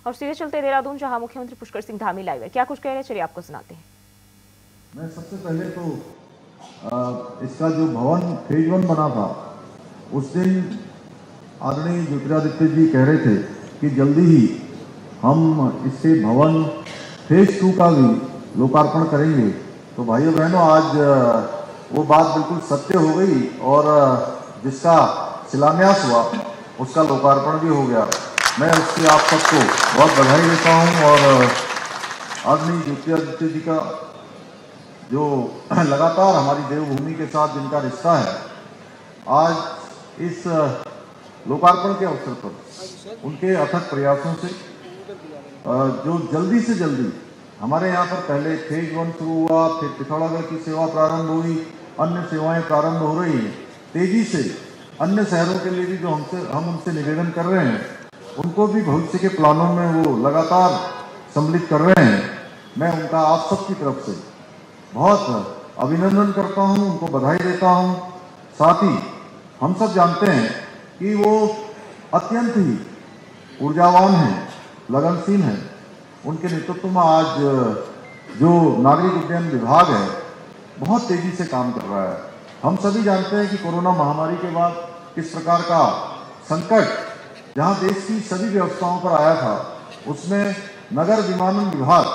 और सीधे चलते देहरादून, जहां मुख्यमंत्री पुष्कर सिंह धामी लाइव है। क्या कुछ कह रहे हैं, चलिए आपको सुनाते हैं। मैं सबसे पहले तो इसका जो भवन फेज 1 बना था, उस दिन आदरणीय ज्योतिरादित्य जी कह रहे थे कि जल्दी ही हम इससे भवन फेज 2 का भी लोकार्पण करेंगे। तो भाइयों बहनों, आज वो बात बिल्कुल सत्य हो गई और जिसका शिलान्यास हुआ उसका लोकार्पण भी हो गया। मैं उसकी आप सबको बहुत बधाई देता हूं और आदरणीय ज्योतिरादित्य जी का जो लगातार हमारी देवभूमि के साथ जिनका रिश्ता है, आज इस लोकार्पण के अवसर पर उनके अथक प्रयासों से जो जल्दी से जल्दी हमारे यहाँ पर पहले फेज 1 शुरू हुआ, फिर पिथौरागढ़ की सेवा प्रारंभ हुई, अन्य सेवाएं प्रारंभ हो रही हैं। तेजी से अन्य शहरों के लिए भी जो हम उनसे निवेदन कर रहे हैं, उनको भी भविष्य के प्लानों में वो लगातार सम्मिलित कर रहे हैं। मैं उनका आप सबकी तरफ से बहुत अभिनंदन करता हूं, उनको बधाई देता हूं। साथ ही हम सब जानते हैं कि वो अत्यंत ही ऊर्जावान हैं, लगनशील हैं। उनके नेतृत्व में आज जो नागरिक उड्डयन विभाग है बहुत तेजी से काम कर रहा है। हम सभी जानते हैं कि कोरोना महामारी के बाद किस प्रकार का संकट जहां देश की सभी व्यवस्थाओं पर आया था, उसमें नगर विमानन विभाग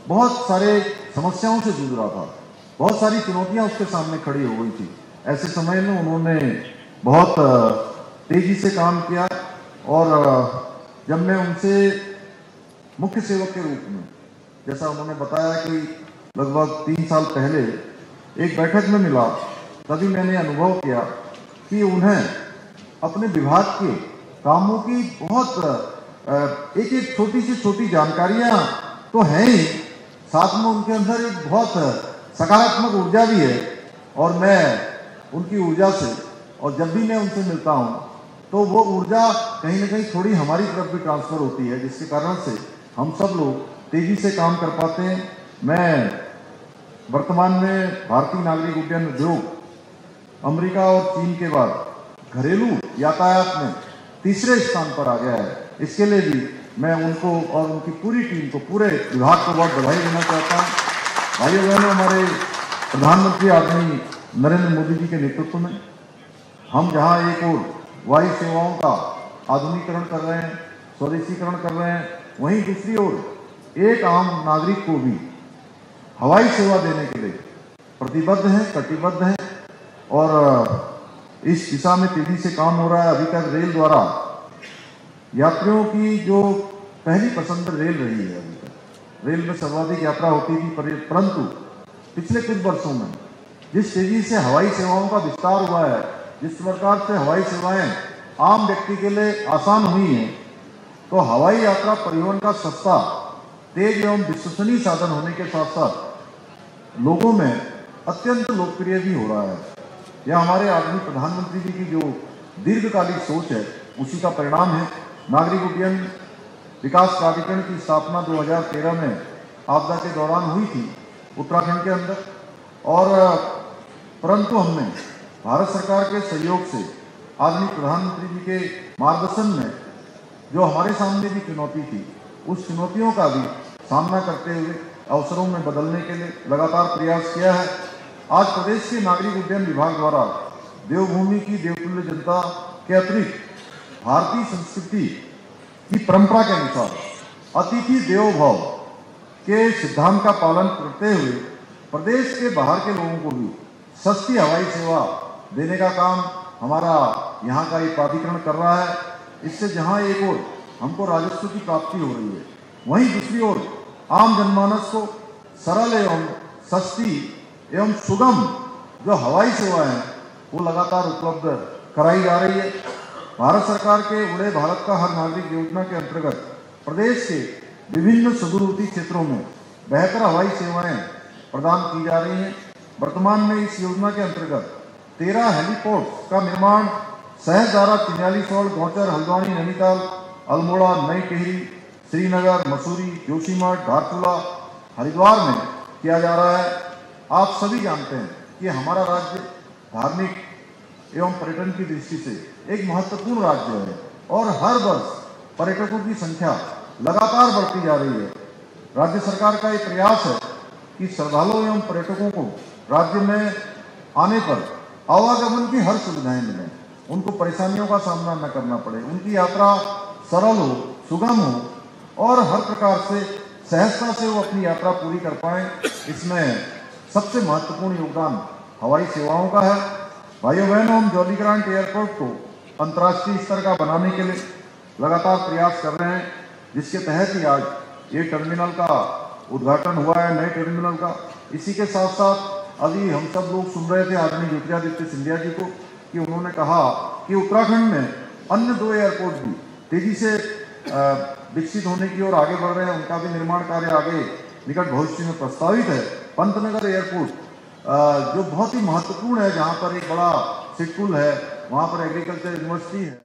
बहुत सारे समस्याओं से जूझ रहा था, बहुत सारी चुनौतियां उसके सामने खड़ी हो गई थी। ऐसे समय में उन्होंने बहुत तेजी से काम किया और जब मैं उनसे मुख्य सेवक के रूप में, जैसा उन्होंने बताया कि लगभग 3 साल पहले एक बैठक में मिला, तभी मैंने अनुभव किया कि उन्हें अपने विभाग के कामों की बहुत एक एक छोटी से छोटी जानकारियां तो हैं ही, साथ में उनके अंदर एक बहुत सकारात्मक ऊर्जा भी है। और मैं उनकी ऊर्जा से, और जब भी मैं उनसे मिलता हूं तो वो ऊर्जा कहीं ना कहीं थोड़ी हमारी तरफ भी ट्रांसफर होती है, जिसके कारण से हम सब लोग तेजी से काम कर पाते हैं। मैं वर्तमान में भारतीय नागरिक उड्डयन उद्योग अमेरिका और चीन के बाद घरेलू यातायात में तीसरे स्थान पर आ गया है। इसके लिए भी मैं उनको और उनकी पूरी टीम को, पूरे विभाग को बहुत बधाई देना चाहता हूँ। भाइयों बहनों, हमारे प्रधानमंत्री आदरणीय नरेंद्र मोदी जी के नेतृत्व में हम जहां एक और वायु सेवाओं का आधुनिकीकरण कर रहे हैं, स्वदेशीकरण कर रहे हैं, वहीं दूसरी ओर एक आम नागरिक को भी हवाई सेवा देने के लिए प्रतिबद्ध हैं, कटिबद्ध हैं और इस दिशा में तेजी से काम हो रहा है। अभी तक रेल द्वारा यात्रियों की जो पहली पसंद रेल रही है, अभी तक रेल में सर्वाधिक यात्रा होती थी, परंतु पिछले कुछ वर्षों में जिस तेजी से हवाई सेवाओं का विस्तार हुआ है, जिस प्रकार से हवाई सेवाएं आम व्यक्ति के लिए आसान हुई हैं, तो हवाई यात्रा परिवहन का सस्ता, तेज एवं विश्वसनीय साधन होने के साथ साथ लोगों में अत्यंत लोकप्रिय भी हो रहा है। यह हमारे आदरणीय प्रधानमंत्री जी की जो दीर्घकालिक सोच है, उसी का परिणाम है। नागरिक उड्डयन विकास प्राधिकरण की स्थापना 2013 में आपदा के दौरान हुई थी उत्तराखंड के अंदर, और परंतु हमने भारत सरकार के सहयोग से आदरणीय प्रधानमंत्री जी के मार्गदर्शन में जो हमारे सामने भी चुनौती थी, उस चुनौतियों का भी सामना करते हुए अवसरों में बदलने के लिए लगातार प्रयास किया है। आज प्रदेश के नागरिक उड्डयन विभाग द्वारा देवभूमि की देवतुल्य जनता के अतिरिक्त भारतीय संस्कृति की परंपरा के अनुसार अतिथि देवो भव के सिद्धांत का पालन करते हुए प्रदेश के बाहर के लोगों को भी सस्ती हवाई सेवा देने का काम हमारा यहाँ का ये प्राधिकरण कर रहा है। इससे जहाँ एक ओर हमको राजस्व की प्राप्ति हो रही है, वहीं दूसरी ओर आम जनमानस को सरल एवं सस्ती एवं सुगम जो हवाई सेवाएं हैं वो लगातार उपलब्ध कराई जा रही है। भारत सरकार के उड़े भारत का हर नागरिक योजना के अंतर्गत प्रदेश के विभिन्न सुदूरवर्ती क्षेत्रों में बेहतर हवाई सेवाएं प्रदान की जा रही हैं। वर्तमान में इस योजना के अंतर्गत 13 हेलीपोर्ट का निर्माण सहजदारा, चिन्यालीसौड़, गौचर, हल्द्वानी, नैनीताल, अल्मोड़ा, नई टिहरी, श्रीनगर, मसूरी, जोशीमठ, धारचूला, हरिद्वार में किया जा रहा है। आप सभी जानते हैं कि हमारा राज्य धार्मिक एवं पर्यटन की दृष्टि से एक महत्वपूर्ण राज्य है और हर वर्ष पर्यटकों की संख्या लगातार बढ़ती जा रही है। राज्य सरकार का ये प्रयास है कि श्रद्धालुओं एवं पर्यटकों को राज्य में आने पर आवागमन की हर सुविधाएं मिलें, उनको परेशानियों का सामना न करना पड़े, उनकी यात्रा सरल हो, सुगम हो और हर प्रकार से सहजता से वो अपनी यात्रा पूरी कर पाएं। इसमें सबसे महत्वपूर्ण योगदान हवाई सेवाओं का है। भाइयों बहनों, हम जौलीग्रांट एयरपोर्ट को अंतर्राष्ट्रीय स्तर का बनाने के लिए लगातार प्रयास कर रहे हैं, जिसके तहत ही आज ये टर्मिनल का उद्घाटन हुआ है, नए टर्मिनल का। इसी के साथ साथ अभी हम सब लोग सुन रहे थे आदरणीय ज्योतिरादित्य सिंधिया जी को कि उन्होंने कहा कि उत्तराखंड में अन्य 2 एयरपोर्ट भी तेजी से विकसित होने की ओर आगे बढ़ रहे हैं। उनका भी निर्माण कार्य आगे निकट भविष्य में प्रस्तावित है। पंतनगर एयरपोर्ट जो बहुत ही महत्वपूर्ण है, जहां पर एक बड़ा सिटकुल है, वहां पर एग्रीकल्चर यूनिवर्सिटी है।